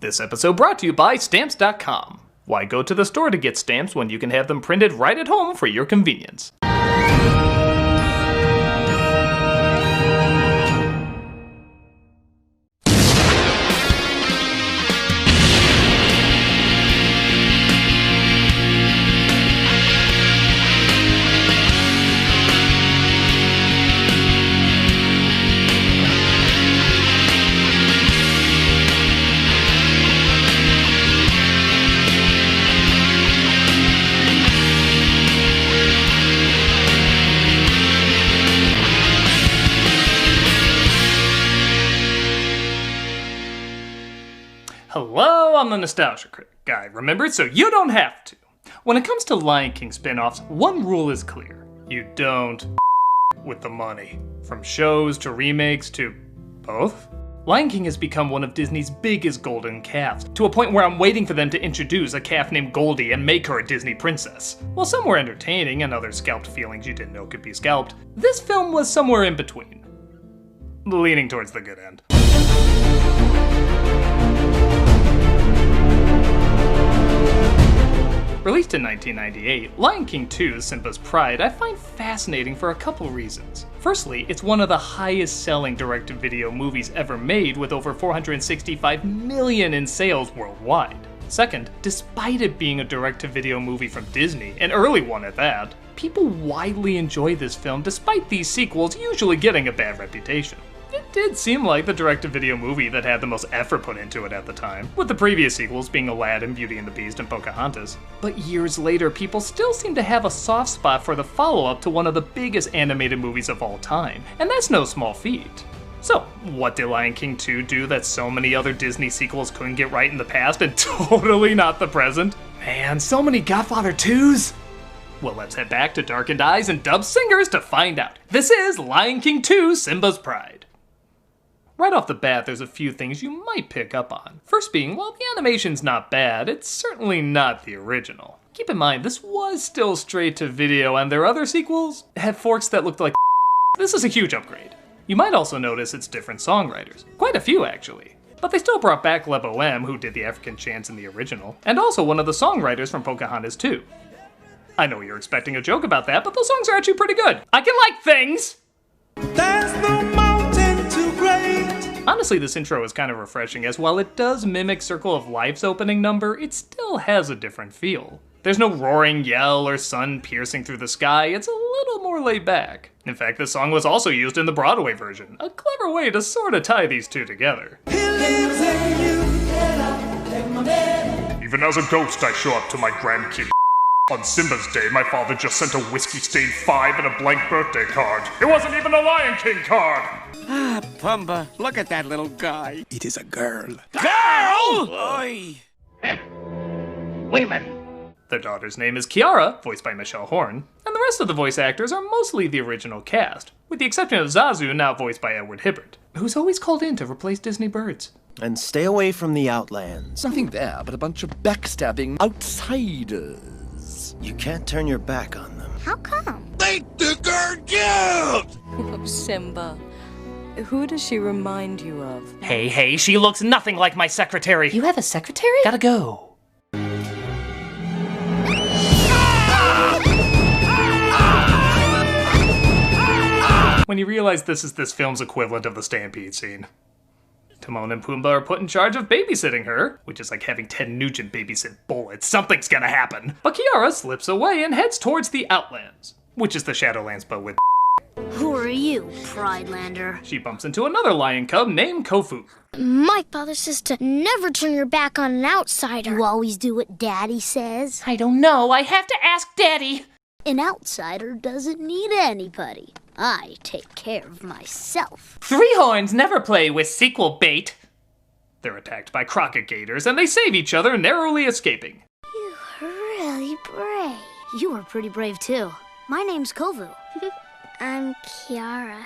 This episode brought to you by Stamps.com. Why go to the store to get stamps when you can have them printed right at home for your convenience? Hello, I'm the Nostalgia Critic guy, remember? So you don't have to. When it comes to Lion King spin-offs, one rule is clear. You don't with the money. From shows to remakes to both. Lion King has become one of Disney's biggest golden calves, to a point where I'm waiting for them to introduce a calf named Goldie and make her a Disney princess. While some were entertaining and others scalped feelings you didn't know could be scalped, this film was somewhere in between. Leaning towards the good end. Released in 1998, Lion King 2, Simba's Pride, I find fascinating for a couple reasons. Firstly, it's one of the highest-selling direct-to-video movies ever made, with over 465 million in sales worldwide. Second, despite it being a direct-to-video movie from Disney, an early one at that, people widely enjoy this film despite these sequels usually getting a bad reputation. It did seem like the direct-to-video movie that had the most effort put into it at the time, with the previous sequels being Aladdin, Beauty and the Beast, and Pocahontas. But years later, people still seem to have a soft spot for the follow-up to one of the biggest animated movies of all time, and that's no small feat. So, what did Lion King 2 do that so many other Disney sequels couldn't get right in the past and totally not the present? Man, so many Godfather 2s! Well, let's head back to Darkened Eyes and Dubbed Singers to find out. This is Lion King 2, Simba's Pride. Right off the bat, there's a few things you might pick up on. First being, while the animation's not bad, it's certainly not the original. Keep in mind, this was still straight to video, and their other sequels had forks that looked like This is a huge upgrade. You might also notice it's different songwriters. Quite a few, actually. But they still brought back Le Bohème, who did the African chants in the original, and also one of the songwriters from Pocahontas 2. I know you're expecting a joke about that, but those songs are actually pretty good. I can like things! There's no mountain too great. Honestly, this intro is kind of refreshing, as while it does mimic Circle of Life's opening number, it still has a different feel. There's no roaring yell or sun piercing through the sky, it's a little more laid back. In fact, this song was also used in the Broadway version, a clever way to sort of tie these two together. He lives in you. Even as a ghost, I show up to my grandkid. On Simba's day, my father just sent a whiskey-stained 5 and a blank birthday card. It wasn't even a Lion King card! Ah, Pumba, look at that little guy. It is a girl. Girl! Oi! Women. Their daughter's name is Kiara, voiced by Michelle Horn, and the rest of the voice actors are mostly the original cast, with the exception of Zazu, now voiced by Edward Hibbert, who's always called in to replace Disney birds. And stay away from the Outlands. Nothing there but a bunch of backstabbing outsiders. You can't turn your back on them. How come? They took her killed! Oh, Simba. Who does she remind you of? Hey, she looks nothing like my secretary! You have a secretary? Gotta go. When you realize this is this film's equivalent of the Stampede scene. Timon and Pumbaa are put in charge of babysitting her, which is like having Ted Nugent babysit bullets. Something's gonna happen. But Kiara slips away and heads towards the Outlands, which is the Shadowlands but with Who are you, Pridelander? She bumps into another lion cub named Kofu. My father says to never turn your back on an outsider. You always do what Daddy says. I don't know. I have to ask Daddy. An outsider doesn't need anybody. I take care of myself. Three Horns never play with sequel bait. They're attacked by Crockett Gators, and they save each other, narrowly escaping. You're really brave. You are pretty brave, too. My name's Kovu. I'm Kiara.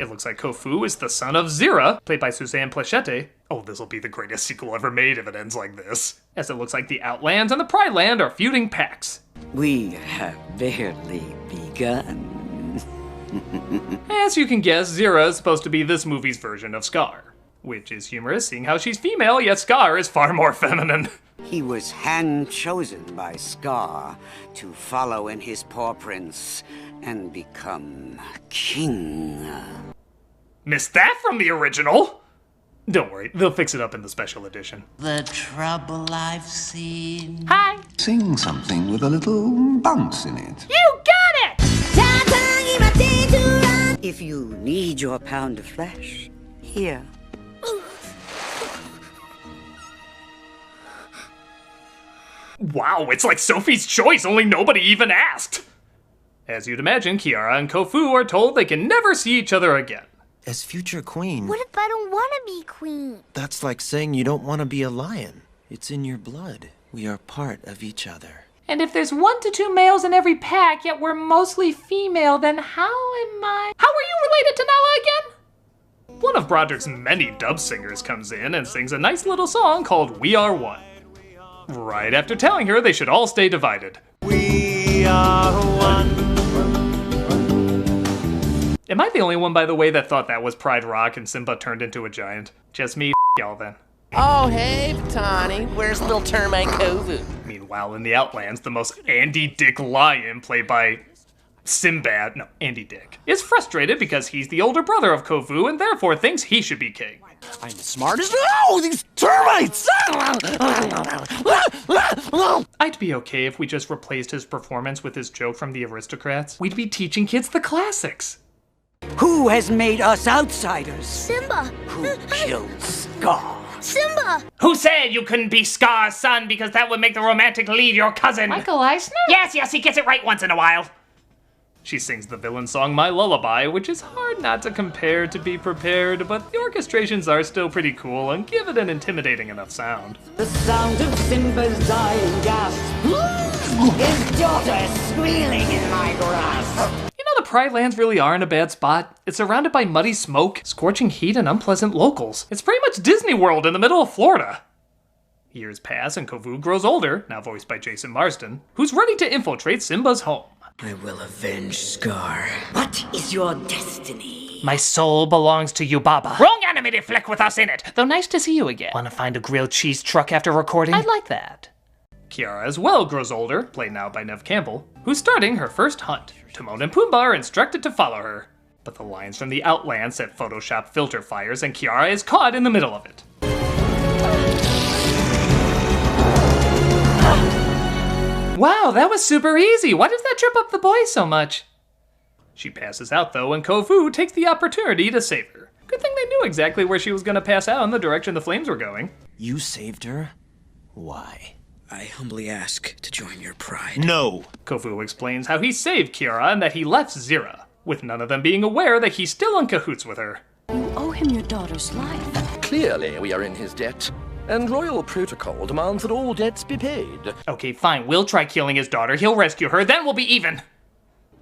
It looks like Kofu is the son of Zira, played by Suzanne Plachette. Oh, this'll be the greatest sequel ever made if it ends like this. As it looks like the Outlands and the Pride Land are feuding packs. We have barely begun. As you can guess, Zira is supposed to be this movie's version of Scar. Which is humorous, seeing how she's female, yet Scar is far more feminine. He was hand-chosen by Scar to follow in his paw prints and become king. Missed that from the original? Don't worry, they'll fix it up in the special edition. The trouble I've seen. Hi! Sing something with a little bounce in it. You got it! If you need your pound of flesh, here. Wow, it's like Sophie's Choice, only nobody even asked! As you'd imagine, Kiara and Kofu are told they can never see each other again. As future queen... What if I don't want to be queen? That's like saying you don't want to be a lion. It's in your blood. We are part of each other. And if there's 1 to 2 males in every pack, yet we're mostly female, then how am I... How are you related to Nala again? One of Broderick's many dub singers comes in and sings a nice little song called We Are One. Right after telling her they should all stay divided. We are one. Am I the only one, by the way, that thought that was Pride Rock and Simba turned into a giant? Just me, y'all then. Oh, hey, Tawny. Where's little termite Kovu? Meanwhile, in the Outlands, the most Andy Dick lion, played by Andy Dick, is frustrated because he's the older brother of Kovu and therefore thinks he should be king. I'm the smartest. Oh, these termites! I'd be okay if we just replaced his performance with his joke from The Aristocrats. We'd be teaching kids the classics. Who has made us outsiders? Simba! Who killed Scar? Simba! Who said you couldn't be Scar's son because that would make the romantic lead your cousin? Michael Eisner? Yes, he gets it right once in a while. She sings the villain song My Lullaby, which is hard not to compare to Be Prepared, but the orchestrations are still pretty cool and give it an intimidating enough sound. The sound of Simba's dying gasp. His daughter squealing in my grasp. You know, the Pride Lands really are in a bad spot. It's surrounded by muddy smoke, scorching heat, and unpleasant locals. It's pretty much Disney World in the middle of Florida. Years pass and Kovu grows older, now voiced by Jason Marsden, who's ready to infiltrate Simba's home. I will avenge Scar. What is your destiny? My soul belongs to you, Baba. Wrong animated flick with us in it, though nice to see you again. Want to find a grilled cheese truck after recording? I'd like that. Kiara as well grows older, played now by Neve Campbell, who's starting her first hunt. Timon and Pumbaa are instructed to follow her. But the lions from the Outlands set Photoshop filter fires and Kiara is caught in the middle of it. Wow, that was super easy. Why does that trip up the boys so much? She passes out though, and Kofu takes the opportunity to save her. Good thing they knew exactly where she was gonna pass out and the direction the flames were going. You saved her? Why? I humbly ask to join your pride. No! Kofu explains how he saved Kiara and that he left Zira, with none of them being aware that he's still in cahoots with her. You owe him your daughter's life. Clearly, we are in his debt. And royal protocol demands that all debts be paid. Okay, fine, we'll try killing his daughter, he'll rescue her, then we'll be even!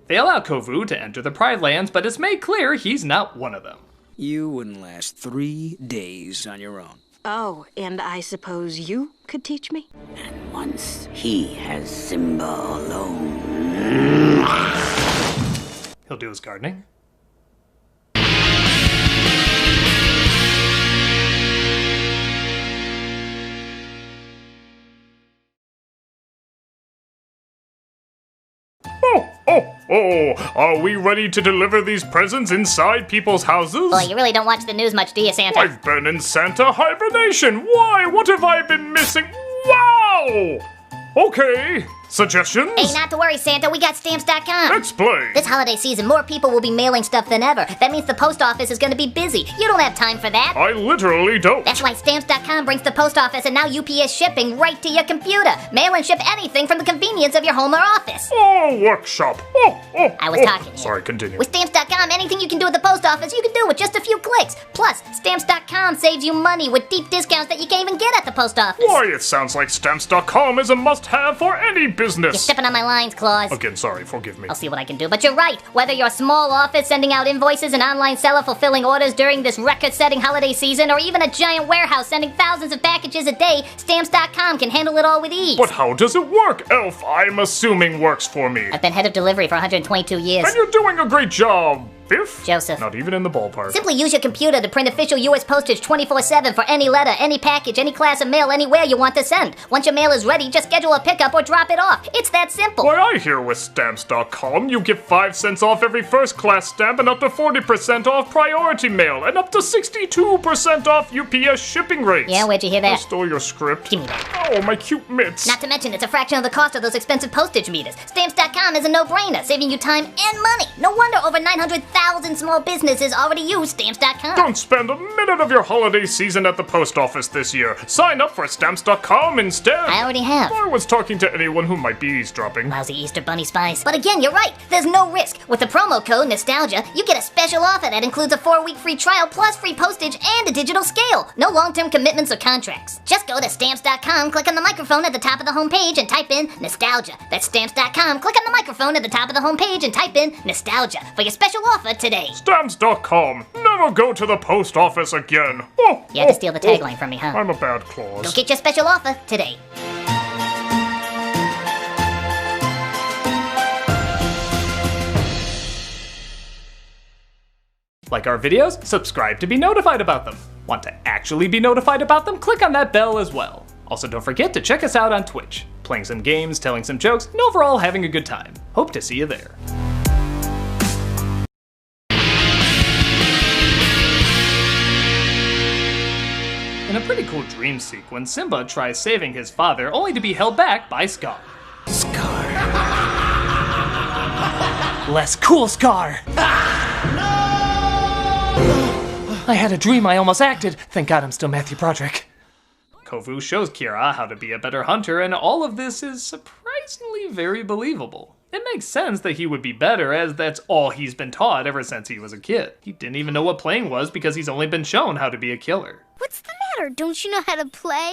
They allow Kovu to enter the Pride Lands, but it's made clear he's not one of them. You wouldn't last 3 days on your own. Oh, and I suppose you could teach me? And once he has Simba alone... He'll do his gardening. Are we ready to deliver these presents inside people's houses? Boy, you really don't watch the news much, do you, Santa? I've been in Santa hibernation. Why? What have I been missing? Wow! Okay. Suggestions? Hey, not to worry, Santa. We got Stamps.com. Explain. This holiday season, more people will be mailing stuff than ever. That means the post office is going to be busy. You don't have time for that. I literally don't. That's why Stamps.com brings the post office and now UPS shipping right to your computer. Mail and ship anything from the convenience of your home or office. Oh, workshop. I was talking here. Sorry, continue. With Stamps.com, anything you can do at the post office, you can do with just a few clicks. Plus, Stamps.com saves you money with deep discounts that you can't even get at the post office. Why, it sounds like Stamps.com is a must-have for any business. You're stepping on my lines, Claus. Again, sorry, forgive me. I'll see what I can do, but you're right. Whether you're a small office sending out invoices, an online seller fulfilling orders during this record-setting holiday season, or even a giant warehouse sending thousands of packages a day, Stamps.com can handle it all with ease. But how does it work? Elf, I'm assuming works for me. I've been head of delivery for 122 years. And you're doing a great job. Fifth? Joseph. Not even in the ballpark. Simply use your computer to print official U.S. postage 24/7 for any letter, any package, any class of mail, anywhere you want to send. Once your mail is ready, just schedule a pickup or drop it off. It's that simple. Why, I hear with Stamps.com you get 5 cents off every first-class stamp and up to 40% off priority mail and up to 62% off UPS shipping rates. Yeah, where'd you hear that? I stole your script. Give me that. Oh, my cute mitts. Not to mention, it's a fraction of the cost of those expensive postage meters. Stamps.com is a no-brainer, saving you time and money. No wonder over 900,000 small businesses already use Stamps.com. Don't spend a minute of your holiday season at the post office this year. Sign up for Stamps.com instead. I already have. I was talking to anyone who might be eavesdropping. Lousy Easter Bunny spies. But again, you're right. There's no risk. With the promo code Nostalgia, you get a special offer that includes a 4-week free trial plus free postage and a digital scale. No long-term commitments or contracts. Just go to Stamps.com, click on the microphone at the top of the homepage and type in Nostalgia. That's Stamps.com, click on the microphone at the top of the homepage and type in Nostalgia for your special offer today. Stamps.com. Never go to the post office again. Oh, you had to steal the tagline from me, huh? I'm a bad clause. Go get your special offer today. Like our videos? Subscribe to be notified about them. Want to actually be notified about them? Click on that bell as well. Also, don't forget to check us out on Twitch. Playing some games, telling some jokes, and overall having a good time. Hope to see you there. In a pretty cool dream sequence, Simba tries saving his father only to be held back by Scar. Scar. Less cool, Scar! I had a dream I almost acted. Thank God I'm still Matthew Broderick. Kovu shows Kira how to be a better hunter, and all of this is surprisingly very believable. It makes sense that he would be better, as that's all he's been taught ever since he was a kid. He didn't even know what playing was because he's only been shown how to be a killer. What's the matter? Don't you know how to play?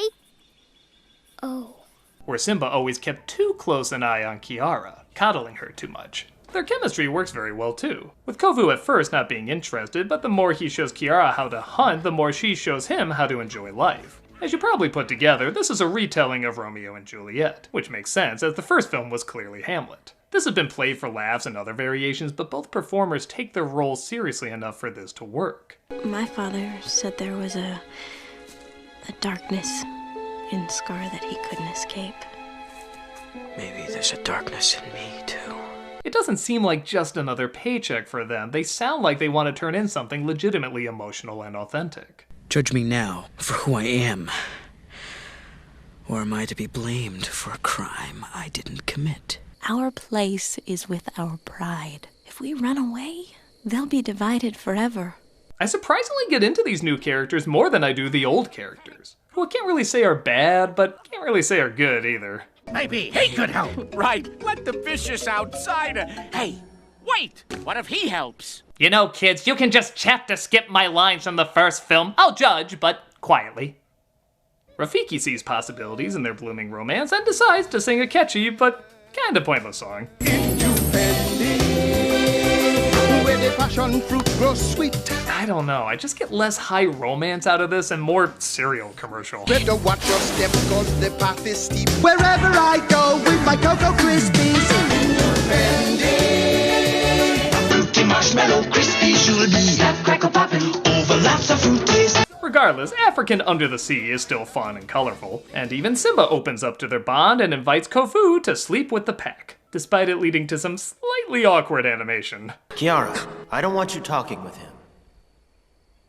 Oh. Where Simba always kept too close an eye on Kiara, coddling her too much. Their chemistry works very well too, with Kovu at first not being interested, but the more he shows Kiara how to hunt, the more she shows him how to enjoy life. As you probably put together, this is a retelling of Romeo and Juliet, which makes sense as the first film was clearly Hamlet. This has been played for laughs and other variations, but both performers take their roles seriously enough for this to work. My father said there was a darkness in Scar that he couldn't escape. Maybe there's a darkness in me, too. It doesn't seem like just another paycheck for them. They sound like they want to turn in something legitimately emotional and authentic. Judge me now for who I am. Or am I to be blamed for a crime I didn't commit? Our place is with our pride. If we run away, they'll be divided forever. I surprisingly get into these new characters more than I do the old characters, who I can't really say are bad, but can't really say are good either. Maybe he could help. Right, let the vicious outsider. Hey, wait, what if he helps? You know, kids, you can just chapter skip my lines from the first film. I'll judge, but quietly. Rafiki sees possibilities in their blooming romance and decides to sing a catchy but kinda pointless song. Where the passion fruit grows sweet. I don't know, I just get less high romance out of this and more cereal commercial. Better watch your step cause the path is steep. Wherever I go with my Cocoa Krispies. Fruity marshmallow Krispies, you'll be snap, crackle, poppin' over lots of fruities. Regardless, African Under the Sea is still fun and colorful, and even Simba opens up to their bond and invites Kofu to sleep with the pack, despite it leading to some slightly awkward animation. Kiara, I don't want you talking with him.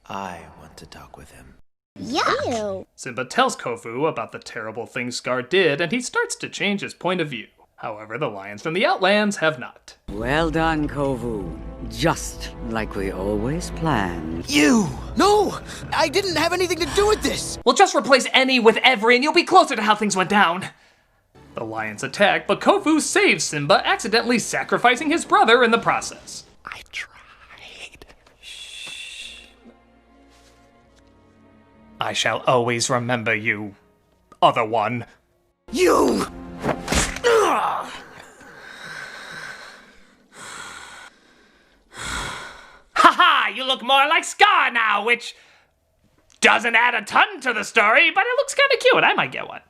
I want to talk with him. Yuck! Simba tells Kofu about the terrible things Scar did, and he starts to change his point of view. However, the lions from the Outlands have not. Well done, Kovu. Just like we always planned. You! No! I didn't have anything to do with this! We'll just replace any with every and you'll be closer to how things went down. The lions attack, but Kofu saves Simba, accidentally sacrificing his brother in the process. I tried. Shh. I shall always remember you, other one. You! Haha, you look more like Scar now, which doesn't add a ton to the story, but it looks kinda cute. I might get one.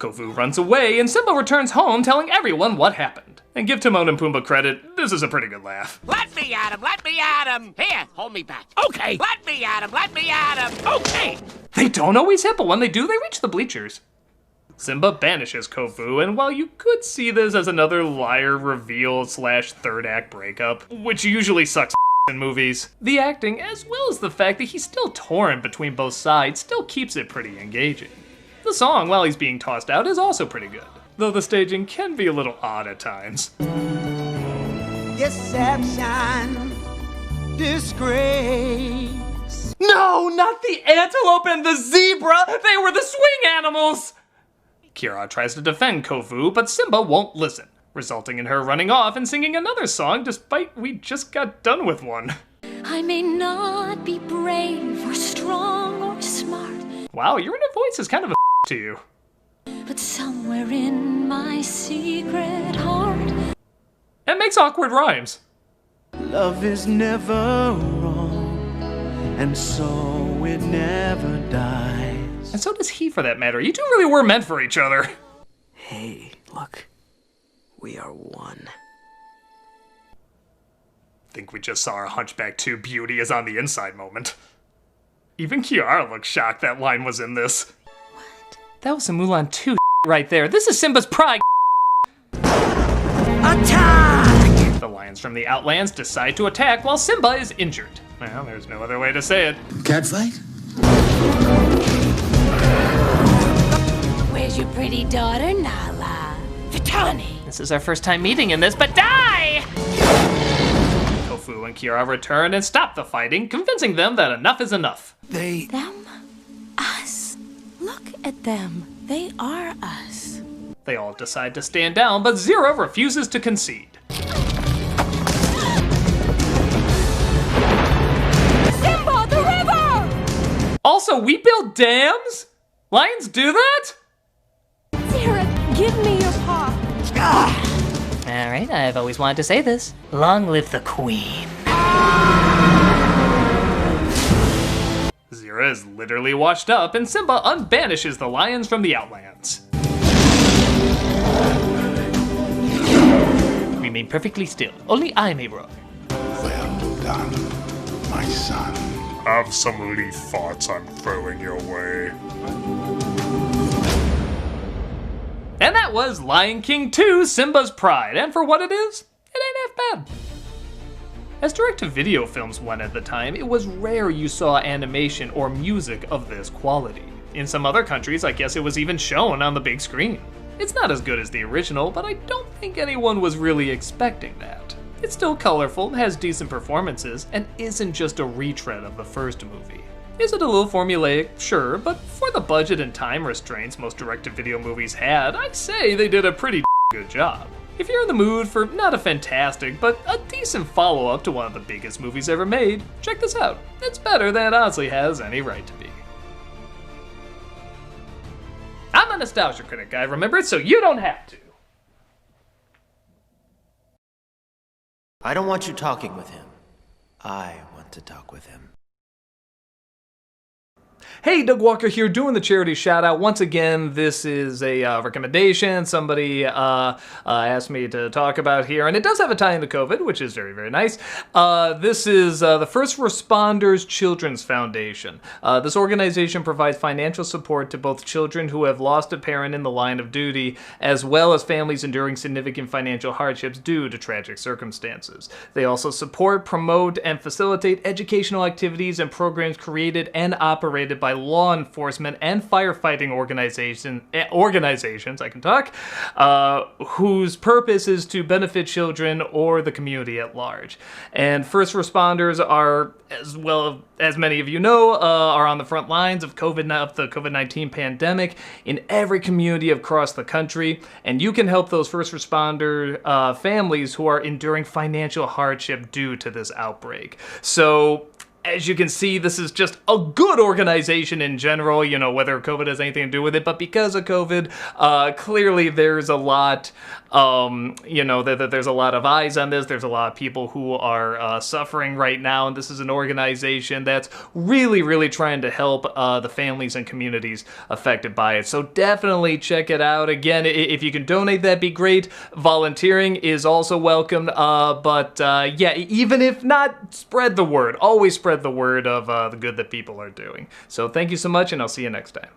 Kofu runs away, and Simba returns home telling everyone what happened. And give Timon and Pumbaa credit, this is a pretty good laugh. Let me at him! Let me at him! Here, hold me back. Okay. Let me at him! Let me at him! Okay. They don't always hit, but when they do, they reach the bleachers. Simba banishes Kofu, and while you could see this as another liar reveal / third act breakup, which usually sucks in movies, the acting, as well as the fact that he's still torn between both sides, still keeps it pretty engaging. The song, while he's being tossed out, is also pretty good, though the staging can be a little odd at times. Deception, disgrace. No, not the antelope and the zebra! They were the swing animals! Kiara tries to defend Kofu, but Simba won't listen, resulting in her running off and singing another song despite we just got done with one. I may not be brave or strong or smart. Wow, your inner voice is kind of a to you. But somewhere in my secret heart. It makes awkward rhymes. Love is never wrong, and so it never dies. And so does he, for that matter. You two really were meant for each other. Hey, look. We are one. Think we just saw our Hunchback 2 beauty is on the inside moment. Even Kiara looked shocked that line was in this. That was some Mulan 2 right there. This is Simba's pride. Attack! The lions from the Outlands decide to attack while Simba is injured. Well, there's no other way to say it. Catfight? Where's your pretty daughter, Nala? Vitani! This is our first time meeting in this, but die! Kofu and Kiara return and stop the fighting, convincing them that enough is enough. Them? Us. Look at them. They are us. They all decide to stand down, but Zira refuses to concede. Simba, the river! Also, we build dams? Lions do that? Zira, give me your paw. Alright, I've always wanted to say this. Long live the Queen. Zira is literally washed up, and Simba unbanishes the lions from the Outlands. Remain perfectly still. Only I may roar. Well done, my son. Have some leaf thoughts I'm throwing your way. And that was Lion King 2, Simba's Pride, and for what it is, it ain't half bad. As direct-to-video films went at the time, it was rare you saw animation or music of this quality. In some other countries, I guess it was even shown on the big screen. It's not as good as the original, but I don't think anyone was really expecting that. It's still colorful, has decent performances, and isn't just a retread of the first movie. Is it a little formulaic? Sure, but for the budget and time restraints most direct-to-video movies had, I'd say they did a pretty good job. If you're in the mood for not a fantastic, but a decent follow-up to one of the biggest movies ever made, check this out. It's better than it honestly has any right to be. I'm a Nostalgia Critic guy, remember it, so you don't have to. I don't want you talking with him. I want to talk with him. Hey, Doug Walker here, doing the charity shout out. Once again, this is a recommendation somebody asked me to talk about here, and it does have a tie into COVID, which is very, very nice. This is the First Responders Children's Foundation. This organization provides financial support to both children who have lost a parent in the line of duty, as well as families enduring significant financial hardships due to tragic circumstances. They also support, promote, and facilitate educational activities and programs created and operated by law enforcement and firefighting organizations, I can talk, whose purpose is to benefit children or the community at large. And first responders are, as well as many of you know, are on the front lines of the COVID-19 pandemic in every community across the country, and you can help those first responder families who are enduring financial hardship due to this outbreak. So as you can see, this is just a good organization in general, you know, whether COVID has anything to do with it, but because of COVID, clearly there's a lot, you know, there's a lot of eyes on this, there's a lot of people who are suffering right now, and this is an organization that's really, really trying to help the families and communities affected by it. So definitely check it out. Again, if you can donate, that'd be great. Volunteering is also welcome, but yeah, even if not, spread the word. Always spread the word of the good that people are doing. So thank you so much, and I'll see you next time.